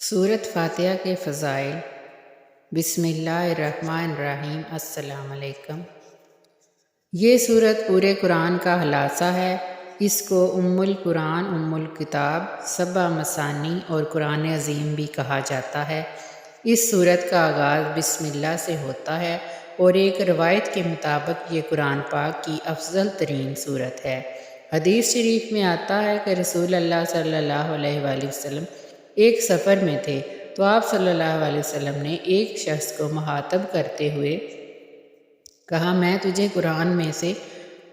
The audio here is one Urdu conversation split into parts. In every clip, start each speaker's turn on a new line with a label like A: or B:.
A: سورۃ فاتحہ کے فضائل۔ بسم اللہ الرحمن الرحیم۔ السلام علیکم۔ یہ سورت پورے قرآن کا خلاصہ ہے۔ اس کو ام القرآن، ام الکتاب، سبع مثانی اور قرآن عظیم بھی کہا جاتا ہے۔ اس سورت کا آغاز بسم اللہ سے ہوتا ہے اور ایک روایت کے مطابق یہ قرآن پاک کی افضل ترین سورت ہے۔ حدیث شریف میں آتا ہے کہ رسول اللہ صلی اللہ علیہ وآلہ وسلم ایک سفر میں تھے تو آپ صلی اللہ علیہ وسلم نے ایک شخص کو مخاطب کرتے ہوئے کہا، میں تجھے قرآن میں سے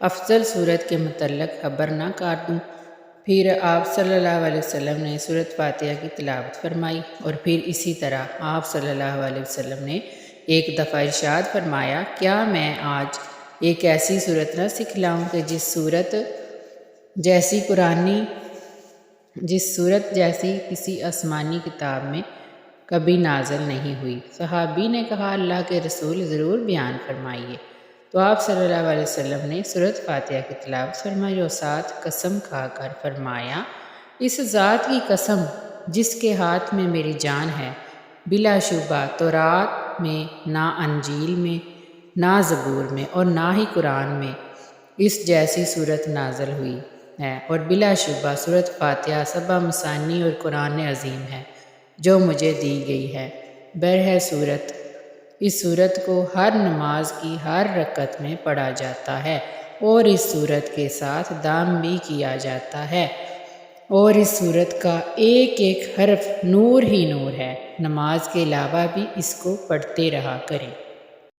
A: افضل سورت کے متعلق خبر نہ کر دوں؟ پھر آپ صلی اللہ علیہ وسلم نے سورۃ فاتحہ کی تلاوت فرمائی اور پھر اسی طرح آپ صلی اللہ علیہ وسلم نے ایک دفعہ ارشاد فرمایا، کیا میں آج ایک ایسی سورت نہ سکھلاؤں کہ جس سورت جیسی کسی آسمانی کتاب میں کبھی نازل نہیں ہوئی۔ صحابی نے کہا، اللہ کے رسول ضرور بیان فرمائیے۔ تو آپ صلی اللہ علیہ وسلم نے سورۃ فاتحہ کی تلاوت فرمائی اور ساتھ قسم کھا کر فرمایا، اس ذات کی قسم جس کے ہاتھ میں میری جان ہے، بلا شبہ تورات میں، نہ انجیل میں، نہ زبور میں اور نہ ہی قرآن میں اس جیسی سورت نازل ہوئی ہے، اور بلا شبہ سورۃ فاتحہ سبع مثانی اور قرآن عظیم ہے جو مجھے دی گئی ہے۔ صورت اس سورت کو ہر نماز کی ہر رکعت میں پڑھا جاتا ہے اور اس سورت کے ساتھ دم بھی کیا جاتا ہے، اور اس سورت کا ایک ایک حرف نور ہی نور ہے۔ نماز کے علاوہ بھی اس کو پڑھتے رہا کریں۔